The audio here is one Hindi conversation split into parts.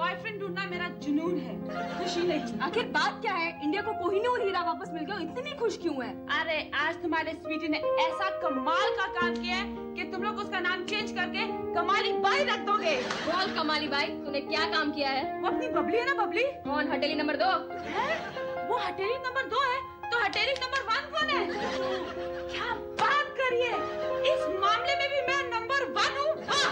बॉयफ्रेंड ढूंढना मेरा जुनून है, खुशी नहीं। आखिर बात क्या है? इंडिया को कोहिनूर हीरा वापस मिल गया, इतनी खुश क्यों है? अरे आज तुम्हारे स्वीटी ने ऐसा कमाल का काम किया है कि तुम लोग उसका नाम चेंज करके कमाली बाई रख दोगे। बोल कमाली बाई, तूने क्या काम किया है? वो अपनी बबली है ना, बबली। कौन हटेली नंबर 2 है? वो हटेली नंबर 2 है, तो हटेली नंबर 1 कौन है? क्या बात करिए, इस मामले में भी मैं नंबर 1 हूँ। हाँ।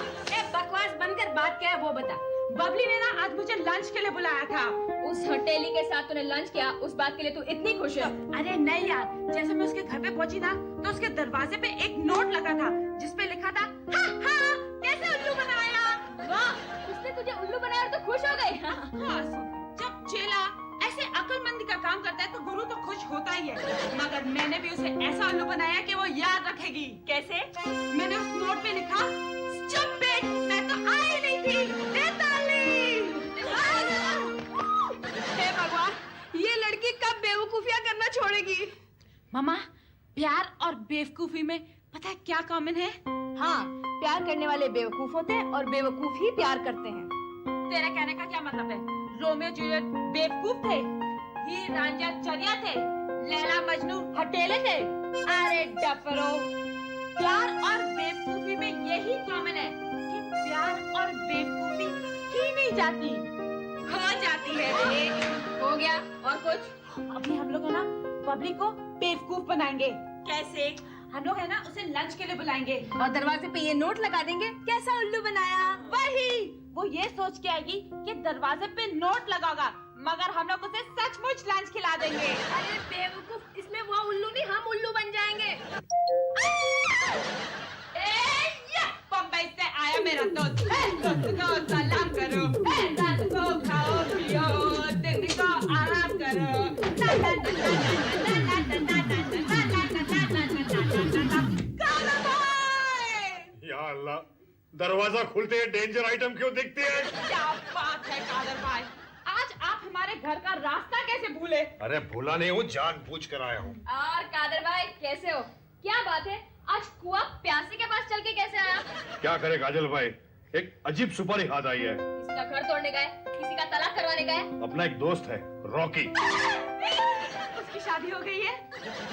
बकवास बनकर बात क्या है वो बता। बबली ने ना आज मुझे लंच के लिए बुलाया था। उस हटेली के साथ तूने लंच किया, उस बात के लिए तू इतनी खुश है? अरे नहीं यार, जैसे मैं उसके घर पे पहुंची ना, तो उसके दरवाजे पे एक नोट लगा था जिसपे लिखा था, हाँ हाँ कैसे उल्लू बनाया। वाह, उसने तुझे उल्लू बनाया और तो खुश हो गई। हाँ, जब चेला ऐसे अक्लमंदी का काम करता है तो गुरु तो खुश होता ही है, मगर मैंने भी उसे ऐसा उल्लू बनाया कि वो याद रखेगी। कैसे? मैंने उस नोट पे लिखा, स्टूपिड, मैं तो आई नहीं थी, हे भगवान, ये लड़की कब बेवकूफियां करना छोड़ेगी? मामा, प्यार और बेवकूफी में पता है क्या कॉमन है? हाँ, प्यार करने वाले बेवकूफ होते हैं और बेवकूफ ही प्यार करते हैं। तेरा कहने का क्या मतलब है? रोमियो जूलियट बेवकूफ थे, हीर रांझा चरिया थे, लैला मजनू हटेले थे। अरे डफरो, प्यार और बेवकूफी में यही कॉमन है कि प्यार और बेवकूफी की नहीं जाती, हो जाती है। हो गया, और कुछ? अभी हम लोग है ना बबली को बेवकूफ बनाएंगे। कैसे? हम लोग है ना उसे लंच के लिए बुलाएंगे और दरवाजे पे ये नोट लगा देंगे, कैसा उल्लू बनाया। वही, वो ये सोच के आएगी कि दरवाजे पे नोट लगागा, मगर हम लोग उसे सचमुच लंच खिला देंगे। अरे बेवकूफ, इसमें वो उल्लू नहीं, हम उल्लू बन जाएंगे। बम्बई से आया मेरा दोस्त, दोस्त को सलाम करो, रात को खाओ पियो, दिन को आराम करो। या अल्लाह, दरवाजा खुलते डेंजर आइटम क्यों दिखती है? क्या बात है कादर भाई, आज आप हमारे घर का रास्ता कैसे भूले? अरे भूला नहीं हूँ, जानबूझ कर आया हूँ। और कादर भाई कैसे हो? क्या बात है, आज कुआ प्यासे के पास चल के कैसे आया? क्या करे काजल भाई, एक अजीब सुपारी हाथ आई है। किसी का घर तोड़ने का है, किसी का तलाक करवाने का है। अपना एक दोस्त है रॉकी। उसकी शादी हो गई है?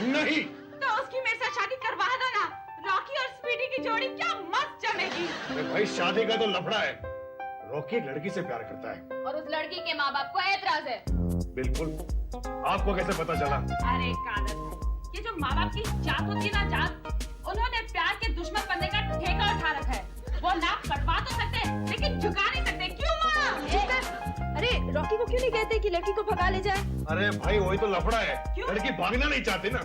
नहीं। तो उसकी मेरे साथ शादी करवा दो ना, रॉकी और स्पीडी की जोड़ी क्या मस्त जमेगी। अरे भाई शादी का तो लफड़ा है, रॉकी एक लड़की से प्यार करता है और उस लड़की के माँ बाप को ऐतराज है। बिल्कुल, आपको कैसे पता चला? अरे कादर भाई, ये जो माँ बाप की जात होती है ना जात, उन्होंने प्यार के दुश्मन बनने का ठेका उठा रखा है। वो नाप कटवा तो सकते हैं लेकिन झुका नहीं सकते। क्यों माँ? अरे रॉकी को क्यों नहीं कहते कि लड़की को भगा ले जाए? अरे भाई वही तो लफड़ा है, क्यों? लड़की भागना नहीं चाहती ना।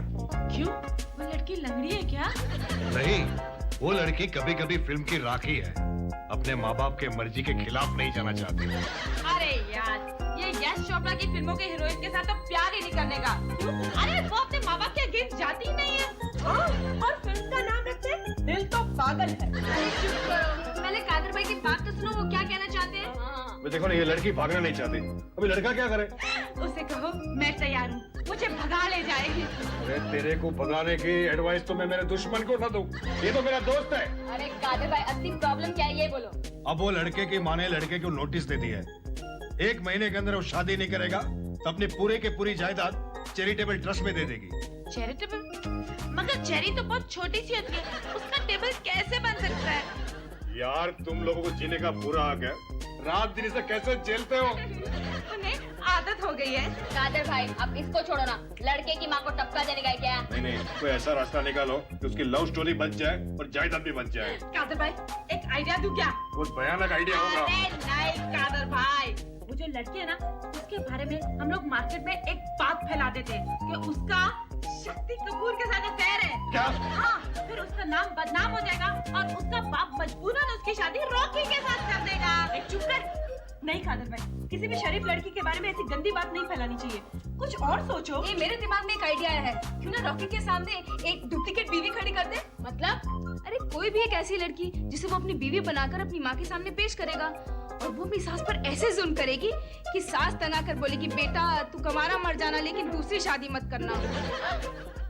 क्यों? वो लड़की लंगड़ी है क्या? नहीं, वो लड़की कभी कभी फिल्म की राखी है, अपने माँ बाप के मर्जी के खिलाफ नहीं जाना चाहती। अरे यार, ये यश चोपड़ा की फिल्मों के हीरोइन के साथ तो प्यार ही नहीं करने का। क्यों? अरे वो अपने माँ बाप के अगेंस्ट जाती ही नहीं है। और फिल्म का नाम रखते दिल तो पागल है। अरे चुप करो, पहले कादर भाई की बात तो सुनो, वो क्या कहना चाहते हैं। देखो ना, ये लड़की भागना नहीं चाहती, अभी लड़का क्या करे? उसे कहो मैं तैयार हूँ, मुझे भगा ले जाएगी। अरे तेरे को भगाने की एडवाइस तो मैं मेरे दुश्मन को ना दूं, ये तो मेरा दोस्त है। अरे कादर भाई, असली प्रॉब्लम क्या है ये बोलो। अब वो लड़के की माँ ने लड़के को नोटिस दे दी है, 1 महीने के अंदर वो शादी नहीं करेगा तो अपनी पूरे के पूरी जायदाद चैरिटेबल ट्रस्ट में दे देगी। चैरिटेबल? मगर चेरी तो बहुत छोटी सी होती है, उसका टेबल कैसे बन सकता है? यार तुम लोगों को जीने का पूरा हक है, रात दिन इसे कैसे झेलते हो? उन्हें आदत हो गई है। कादर भाई अब इसको छोड़ो ना, लड़के की माँ को टपका देने का है क्या? नहीं, कोई ऐसा रास्ता निकालो कि उसकी लव स्टोरी बच जाए और जायदाद भी बच जाए। कादर भाई एक आइडिया दूं क्या? बहुत भयानक आइडिया होगा। अरे नहीं कादर भाई, वो जो लड़की है ना, उसके बारे में हम लोग मार्केट में एक बात फैला देते हैं कि उसका शक्ति कपूर के साथ अफेयर है। क्या? हाँ, फिर उसका नाम बदनाम हो जाएगा और उसका बाप मजबूरन उसकी शादी रॉकी के साथ कर देगा। एक चुप कर। नहीं कादर भाई, किसी भी शरीफ लड़की के बारे में ऐसी गंदी बात नहीं फैलानी चाहिए, कुछ और सोचो। ये मेरे दिमाग में एक आइडिया आया है, क्यों ना रॉकी के सामने एक डुप्लीकेट बीवी खड़ी कर दे। मतलब? अरे कोई भी एक ऐसी लड़की जिसे वो अपनी बीवी बनाकर अपनी माँ के सामने पेश करेगा और वो अपनी सास पर ऐसे जुल्म करेगी कि सास तना कर बोलेगी, बेटा तू कमारा मर जाना लेकिन दूसरी शादी मत करना।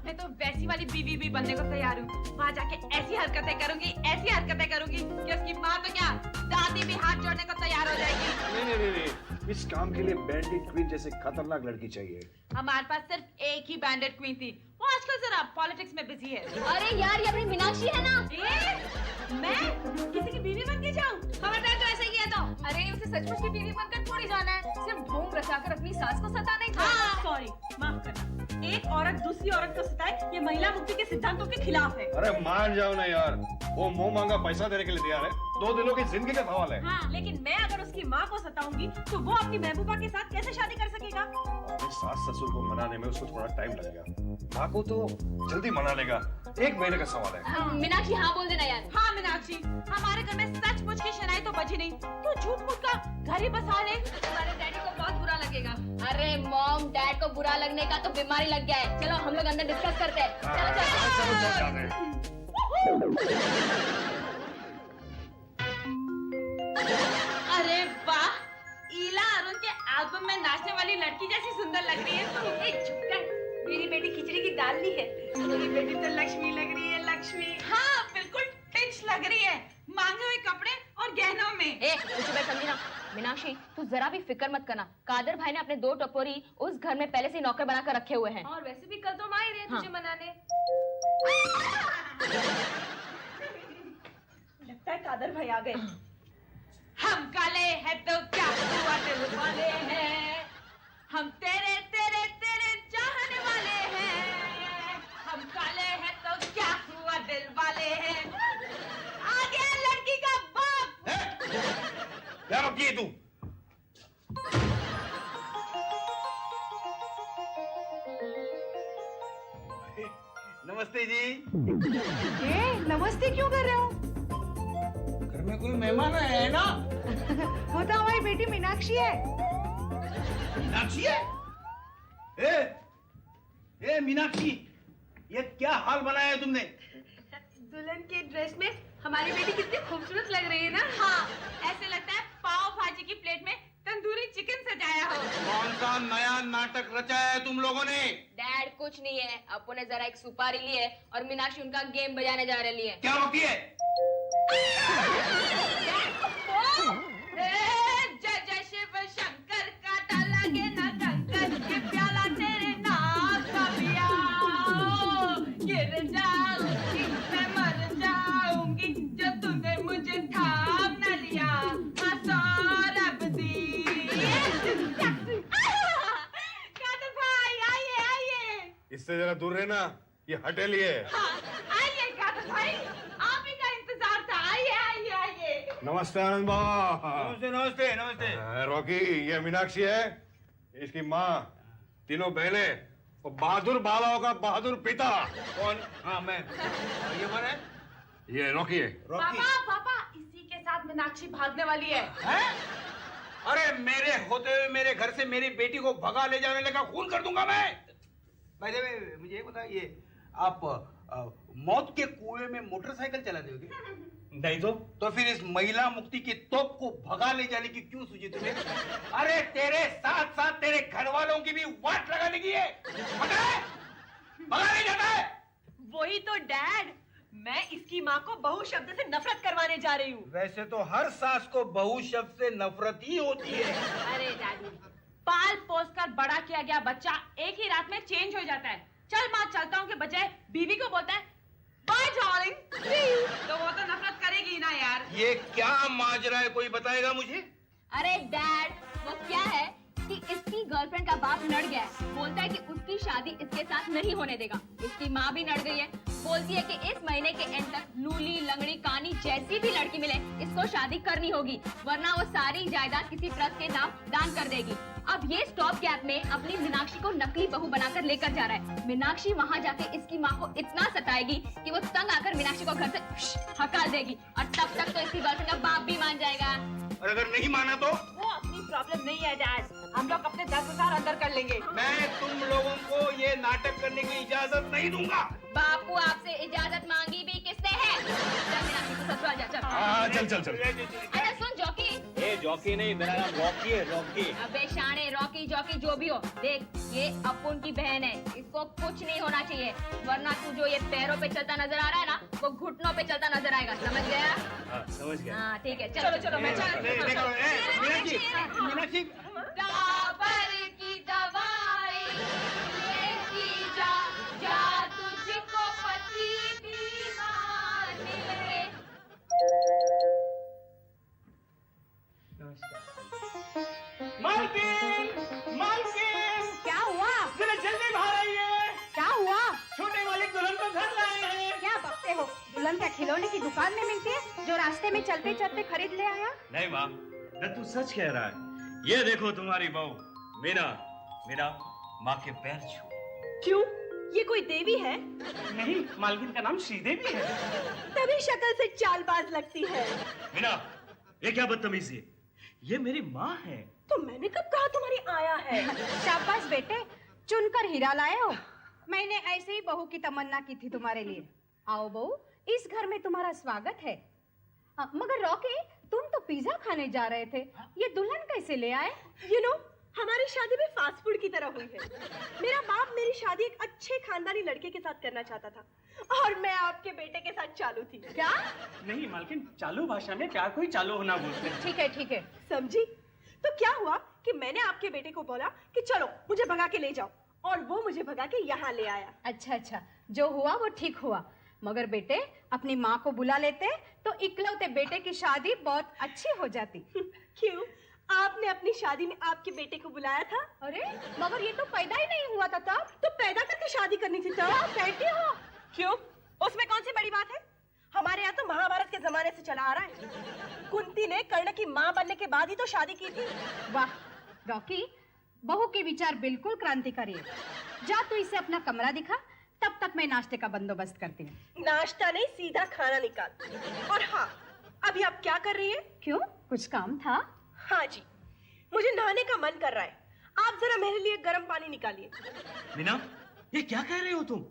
मैं तो वैसी वाली बीवी भी बनने को तैयार हूँ, वहाँ जाके ऐसी हरकतें करूंगी कि उसकी माँ तो क्या दादी भी हाथ जोड़ने को तैयार हो जाएगी। नहीं, इस काम के लिए बैंडिट क्वीन जैसे खतरनाक लड़की चाहिए। हमारे पास सिर्फ एक ही बैंडेड क्वीन थी, वो आजकल जरा पॉलिटिक्स में बिजी है। अरे यार, ये अपनी मीनाक्षी है ना। मैं किसी की बीवी बन के जाऊं? खबरदार जो ऐसे किया तो। अरे उसे सचमुच की बीवी बनकर थोड़ी जाना है, सिर्फ ढोंग रचाकर अपनी सास को सताने का। सॉरी, माफ करना। एक औरत दूसरी औरत को सताए, ये महिला मुक्ति के सिद्धांतों के खिलाफ है। अरे मान जाओ ना यार, वो मुंह मांगा पैसा देने के लिए तैयार है, 2 दिनों की जिंदगी का सवाल है। हाँ, लेकिन मैं अगर उसकी माँ को सताऊंगी तो वो अपनी महबूबा के साथ कैसे शादी कर सकेगा? अपने सास ससुर को मनाने में उसको थोड़ा टाइम लगेगा, माँ को तो जल्दी मना लेगा, 1 महीने का सवाल है। मीनाक्षी हाँ बोल देना यार। हाँ मीनाक्षी, हमारे घर में सचमुच की शनाई तो बची नहीं, तू झूठ मूठ का घर ही बसा ले। तुम्हारे डैडी को बहुत बुरा लगेगा। अरे मॉम, डैड को बुरा लगने का तो बीमारी लग गया है। चलो हम लोग अंदर डिस्कस करते हैं। चलो। अरे वाह, ईला अरुण के एल्बम में नाचने वाली लड़की जैसी सुंदर लग रही है तू। मेरी बेटी खिचड़ी की दाल ली है। मेरी बेटी तो लक्ष्मी लग रही है, लक्ष्मी। हाँ बिल्कुल टिच लग रही है, मांगे हुए कपड़े और गहनों में। कुछ बैठ समझी ना। मीनाक्षी, तू जरा भी फिक्र मत करना। कादर भाई ने अपने 2 टपोरी उस घर में पहले से नौकर बनाकर रखे हुए हैं। और वैसे भी कल तो माँ ही रहे तुझे मनाने। लगता है कादर भाई आ गए। हम काले हैं तो क्या हुआ, दिल वाले हैं हम, तेरे तेरे तेरे चाहने वाले हैं। हम काले हैं तो क्या हुआ, दिल वाले हैं। आ गया लड़की का बाप। क्या रोकी है तू? नमस्ते जी। नमस्ते क्यों कर रहे हो? घर में कोई मेहमान है ना? वो तो हमारी बेटी मीनाक्षी है। मीनाक्षी है? ए मीनाक्षी, ये क्या हाल बनाया है तुमने? दुल्हन के ड्रेस में हमारी बेटी कितनी खूबसूरत लग रही है ना। हाँ, ऐसे लगता है पाव भाजी की प्लेट में तंदूरी चिकन सजाया हो। कौन सा नया नाटक रचाया है तुम लोगों ने? डैड कुछ नहीं है, अपू ने जरा एक सुपारी ली है और मीनाक्षी उनका गेम बजाने जा रही है। क्या होती है? जय जय शिव शंकर, काटा लगे ना कंकर, ये प्याला तेरे नाम का पिया। गिर जाऊंगी मैं, मर जाऊंगी, जो तूने मुझे थाम न लिया। हाँ सौरभ दी। कादर भाई आइए आइए। इससे जरा दूर रहना, ये हटेली है। हाँ आइए कादर भाई, आप ही का इंतजार था। आइए आइए आइए। नमस्ते आनंद बाबा। नमस्ते नमस्ते नमस्ते। रॉकी, ये मीनाक्षी है, इसकी माँ, तीनों बहनें और बहादुर बालाओं का बहादुर पिता। कौन? हाँ मैं। ये कौन है? ये रॉकी है। रॉकी। पापा पापा, इसी के साथ मीनाक्षी भागने वाली है। हैं? अरे मेरे होते हुए मेरे घर से मेरी बेटी को भगा ले जाने लगा खून कर दूंगा मैं। भाई देवे, मुझे ये बताइए, आप मौत के कुएं में मोटरसाइकिल चला दोगे? नहीं तो फिर इस महिला मुक्ति की तोप को भगा ले जाने की क्यों सूझी तुम्हें? अरे तेरे साथ साथ तेरे घर वालों की भी वाट लगाने की है। भगा नहीं जाता है। वही तो डैड, मैं इसकी माँ को बहू शब्द से नफरत करवाने जा रही हूँ। वैसे तो हर सास को बहू शब्द से नफरत ही होती है। अरे दादी, पाल पोस कर बड़ा किया गया बच्चा एक ही रात में चेंज हो जाता है। चल माँ चलता हूँ के बजाय बीवी को बोलता है बाय डार्लिंग, तो वो तो नफरत करेगी ना यार। ये क्या माजरा है, कोई बताएगा मुझे? अरे डैड, वो क्या है कि इसकी गर्लफ्रेंड का बाप लड़ गया है। बोलता है कि उसकी शादी इसके साथ नहीं होने देगा। इसकी माँ भी लड़ गई है, बोलती है कि इस महीने के एंड तक लूली लंगड़ी कानी जैसी भी लड़की मिले इसको शादी करनी होगी, वरना वो सारी जायदाद किसी ट्रस्ट के नाम दान कर देगी। अब ये स्टॉप गैप में अपनी मीनाक्षी को नकली बहू बनाकर लेकर जा रहा है। मीनाक्षी वहाँ जाके इसकी माँ को इतना सताएगी कि वो तंग आकर मीनाक्षी को घर से हकाल देगी, और तब तक तो इसकी गर्लफ्रेंड का बाप भी मान जाएगा। और अगर नहीं माना तो? वो अपनी प्रॉब्लम नहीं है डैड, हम लोग अपने 10,000 अंदर कर लेंगे। मैं तुम लोगों को ये नाटक करने की इजाजत नहीं दूंगा। बापू आपसे इजाजत मांगी भी किसने है? चल मीनाक्षी तू ससुराल जा, चल। हाँ चल चल चल। अरे सुन जॉकी। ए जॉकी नहीं, मेरा नाम रॉकी है, रॉकी। अबे शाने, रॉकी जॉकी जो भी हो, देख ये अपुन की बहन है, इसको कुछ नहीं होना चाहिए, वरना तू जो ये पैरों पे चलता नजर आ रहा है ना, वो घुटनों पे चलता नजर आएगा, समझ गया? हाँ समझ गया। हाँ ठीक है, चलो चलो मैं देखो, मीनाक्षी, सी डाबर की दवाई लेती जा, जा तुझको पति दीवाने। मालकिन, मालकिन, क्या हुआ? जरा जल्दी बाहर आइए। क्या हुआ? छोटे मालिक दुल्हन को घर लाए हैं। क्या बकते हो? दुल्हन क्या खिलौने की दुकान में मिलती है जो रास्ते में चलते चलते खरीद ले आया? नहीं माँ, तू सच कह रहा है। ये देखो तुम्हारी बहू मीना। मीना, माँ के पैर छू। क्यों? ये कोई देवी है? नहीं, मालकिन का नाम श्रीदेवी है। तभी शक्ल से चालबाज लगती है। मीना, ये क्या बदतमीजी है? ये मेरी माँ है। तो मैंने कब कहा तुम्हारी आया है? शाबाश बेटे, चुनकर हीरा लाए हो। मैंने ऐसे ही बहू की तमन्ना की थी तुम्हारे लिए। आओ बहू, इस घर में तुम्हारा स्वागत है। मगर रॉकी, तुम तो पिज्जा खाने जा रहे थे, ये दुल्हन कैसे ले आए? You know, हमारी शादी भी फास्ट फूड की तरह हुई है। मेरा बाप मेरी शादी एक अच्छे खानदानी लड़के के साथ करना चाहता था और मैं आपके बेटे के साथ चालू थी। क्या? नहीं मालकिन, चालू भाषा में प्यार को ही चालू होना बोलते हैं। ठीक है ठीक है। समझी? तो क्या हुआ कि मैंने आपके बेटे को बोला कि चलो मुझे भगा के ले जाओ, और वो मुझे भगा के यहाँ ले आया। अच्छा अच्छा, जो हुआ वो ठीक हुआ। मगर बेटे, अपनी माँ को बुला लेते तो इकलौते बेटे की शादी बहुत अच्छी हो जाती। क्यों? आपने अपनी शादी में आपके बेटे को बुलाया था? अरे मगर ये तो पैदा ही नहीं हुआ था तब। तो पैदा करके शादी करनी थी तब। कहती हो? क्यों? उसमें कौन सी बड़ी बात है? हमारे यहाँ तो महाभारत के जमाने से चला आ रहा है। कुंती ने कर्ण की माँ बनने के बाद ही तो शादी की थी। वाह रॉकी, बहू के विचार बिल्कुल क्रांतिकारी है। जा तू इसे अपना कमरा दिखा, तब तक मैं नाश्ते का बंदोबस्त करती हूँ। नाश्ता नहीं, सीधा खाना निकाल। और हाँ, अभी आप क्या कर रही हैं? क्यों, कुछ काम था? हाँ जी, मुझे नहाने का मन कर रहा है। आप जरा मेरे लिए गर्म पानी निकालिए। मीना, ये क्या कह रही हो तुम?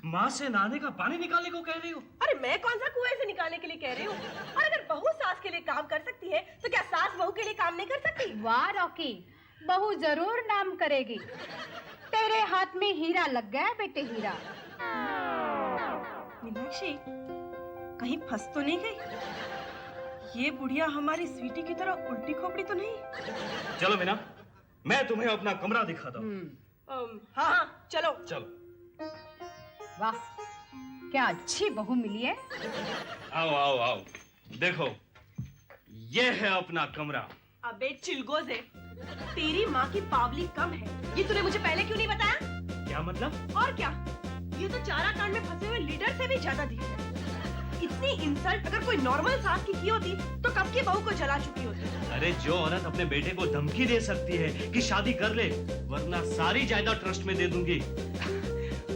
माँ से नहाने का पानी निकालने को कह रही हो? अरे मैं कौन सा कुएं से निकालने के लिए कह रही हूँ? और अगर बहू सास के लिए काम कर सकती है तो क्या सास बहू के लिए काम नहीं कर सकती? वाह रॉकी, बहू जरूर नाम करेगी। तेरे हाथ में हीरा लग गया बेटे, हीरा। मीनाक्षी, कहीं फंस तो नहीं गई? ये बुढ़िया हमारी स्वीटी की तरह उल्टी खोपड़ी तो नहीं? चलो मीना, मैं तुम्हें अपना कमरा दिखाता हूँ। हाँ हाँ, चलो चलो। वाह, क्या अच्छी बहू मिली है। आओ आओ आओ, देखो ये है अपना कमरा। अबे चिलगोज़े, तेरी माँ की पावली कम है, ये तूने मुझे पहले क्यों नहीं बताया? क्या मतलब? और क्या, ये तो चारा कांड में फंसे हुए लीडर से भी ज्यादा धीर है। इतनी इंसल्ट अगर कोई नॉर्मल सास की होती तो कब की बहू को जला चुकी होती। अरे जो औरत अपने बेटे को धमकी दे सकती है कि शादी कर ले वरना सारी जायदाद ट्रस्ट में दे दूंगी,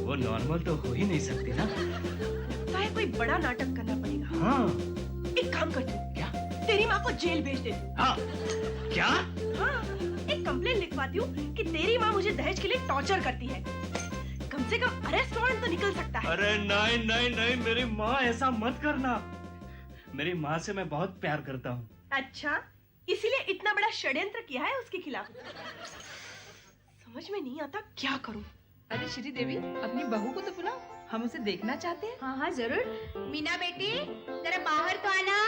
वो नॉर्मल तो हो ही नहीं सकती ना। लगता है कोई बड़ा नाटक करना पड़ेगा। हाँ। एक काम करती हूँ, क्या? तेरी माँ को जेल भेज दे। हाँ। क्या? हाँ, एक कंप्लेन लिखवाती हूँ कि तेरी माँ मुझे दहेज के लिए टॉर्चर करती है। कम से कम अरेस्ट वारंट तो निकल सकता है। अरे नहीं नहीं नहीं, मेरी माँ ऐसा मत करना। मेरी माँ से मैं बहुत प्यार करता हूँ। अच्छा, इसीलिए इतना बड़ा षड्यंत्र किया है उसके खिलाफ। समझ में नहीं आता क्या करूँ। अरे श्री देवी, अपनी बहू को तो बुलाओ, हम उसे देखना चाहते हैं। हाँ हाँ जरूर। मीना बेटी, जरा बाहर तो आना।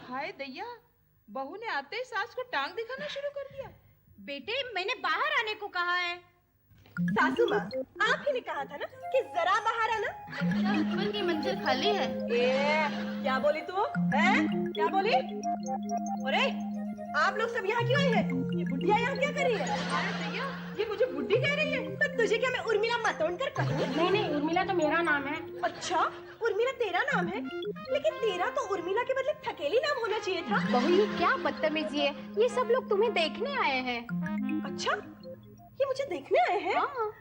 हाय दैया, बहू ने आते ही सास को टांग दिखाना शुरू कर दिया। बेटे, मैंने बाहर आने को कहा है। सासू माँ, आप ही ने कहा था ना कि जरा बाहर आना। ऊपर की मंजिल खाली है। क्या बोली तू? क्या बोली? अरे आप लोग सब यहाँ क्यों आए हैं? ये बुढ़िया यहाँ क्या कर रही है? अरे दैया, ये मुझे बुढ़ी कह रही है। तो तुझे क्या मैं उर्मिला मतोड़ कर कहूँ? नहीं नहीं, उर्मिला तो मेरा नाम है। अच्छा, उर्मिला तेरा नाम है, लेकिन तेरा तो उर्मिला के बदले थकेली नाम होना चाहिए था। बहू, ये क्या बदतमीजी है? ये सब लोग तुम्हें देखने आए हैं। अच्छा, ये मुझे देखने आए हैं? हाँ।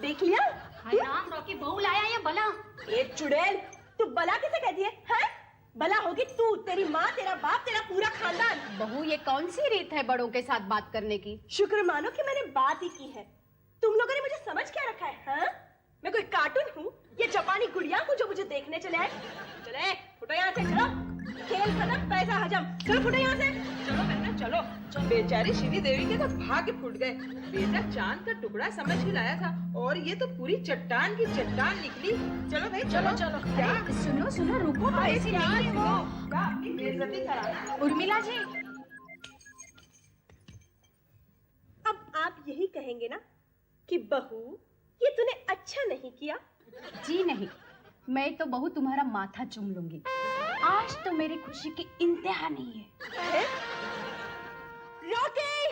देख लिया? हाय राम, रॉकी बहू लाया या बला? एक चुड़ैल, तू बला किसे कहती है? हैं? बला होगी तू, तेरी माँ, तेरा बाप, तेरा पूरा खानदान। बहू, ये कौन सी रीत है बड़ों के साथ बात करने की? शुक्र मानो कि मैंने बात ही की है। तुम लोगों ने मुझे समझ क्या रखा है? हाँ? मैं कोई कार्टून हूँ? ये जापानी गुड़िया हूँ जो मुझे देखने चले आए? चले, फुटो यहाँ से, चलो। खेल खत्म, पैसा हजम। चलो फुटो यहाँ से। चलो बहना चलो बेचारी श्री देवी के तो भाग्य फूट गए। बेटा चांद का टुकड़ा समझ के लाया था और ये तो पूरी चट्टान की चट्टान निकली। चलो भाई चलो चलो। क्या सुनो सुनो, रुको, ऐसे क्या नहीं है वो। क्या अपनी बेइज्जती करा? उर्मिला जी, अब आप यही कहेंगे ना कि बहू ये तूने अच्छा नहीं किया? जी नहीं, मैं तो बहू तुम्हारा माथा चूम लूंगी। आज तो मेरी खुशी की इंतहा नहीं है। Rocky,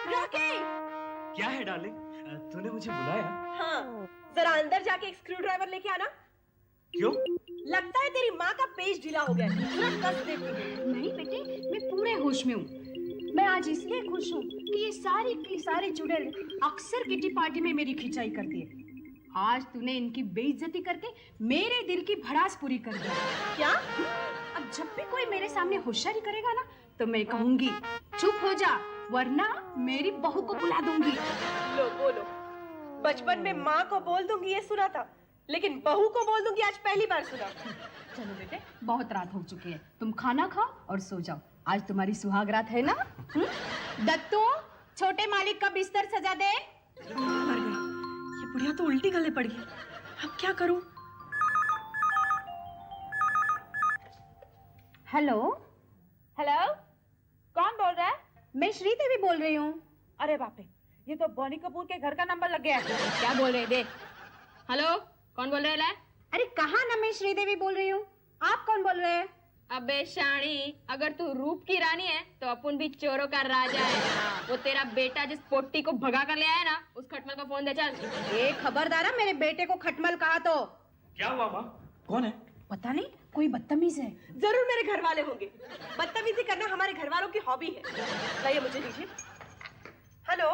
Rocky! क्या है डार्लिंग, तूने मुझे बुलाया? हाँ, जरा अंदर जाके एक स्क्रू ड्राइवर लेके आना। क्यों? लगता है तेरी माँ का पेज ढीला हो गया है। तुरंत कस देती हूँ। नहीं बेटे, मैं पूरे होश में हूँ। मैं आज इसलिए खुश हूँ कि ये सारी की सारी चुड़ैल अक्सर किटी पार्टी में मेरी खिंचाई करती है। आज तूने इनकी बेइज्जती करके मेरे दिल की भड़ास पूरी कर दी। क्या? अब जब भी कोई मेरे सामने होशियारी करेगा ना, तो मैं कहूंगी चुप हो जा, वरना मेरी बहू को बुला दूंगी। लो बोलो। बचपन में माँ को बोल दूंगी ये सुना था, लेकिन बहू को बोल दूंगी आज पहली बार सुना। चलो बेटे, बहुत रात हो चुकी है, तुम खाना खाओ और सो जाओ। आज तुम्हारी सुहाग रात है ना? दत्तू, छोटे मालिक का बिस्तर सजा दे। मर गई, ये बुढ़िया तो उल्टी गले पड़ गई। अब क्या करूं? हेलो, हेलो, कौन बोल रहा है? मैं श्रीदेवी बोल रही हूँ। अरे बाप रे, ये तो बॉनी कपूर के घर का नंबर लग गया है। क्या बोल रहे दे? हेलो, कौन बोल रहे है? अरे कहाँ ना, मैं श्रीदेवी बोल रही हूँ। आप कौन बोल रहे हैं? अबे शाणी, अगर तू रूप की रानी है तो अपन भी चोरों का राजा है। वो तेरा बेटा जिस पोट्टी को भगा कर ले आया ना, उस खटमल का फोन दे चल। ए खबरदारा, मेरे बेटे को खटमल कहा तो। क्या हुआ माँ? कौन है? पता नहीं, कोई बदतमीज है। जरूर मेरे घर वाले होंगे। बदतमीजी करना हमारे घर वालों की हॉबी है। लाइए मुझे दीजिए। हेलो,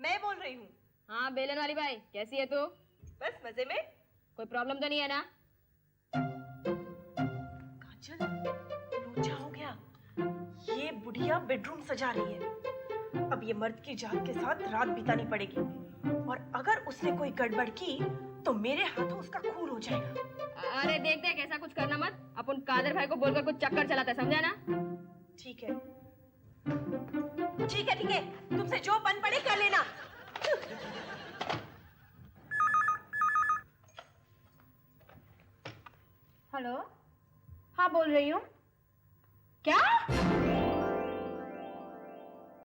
मैं बोल रही हूँ। हाँ बेलन वाली भाई, कैसी है तू? बस मजे में। कोई प्रॉब्लम तो नहीं है ना? काजल, लोचा हो गया। ये बुढ़िया बेडरूम सजा रही है। अब ये मर्द की जान के साथ रात बितानी पड़ेगी, और अगर उसने कोई गड़बड़ की तो मेरे हाथों उसका खून हो जाएगा। अरे देख देख, ऐसा कुछ करना मत। अपन कादर भाई को बोलकर कुछ चक्कर चलाता है, समझा ना? ठीक है, ठीक है, ठीक है। तुमसे जो बन पड़े कर लेना। हेलो, हाँ बोल रही हूँ। क्या?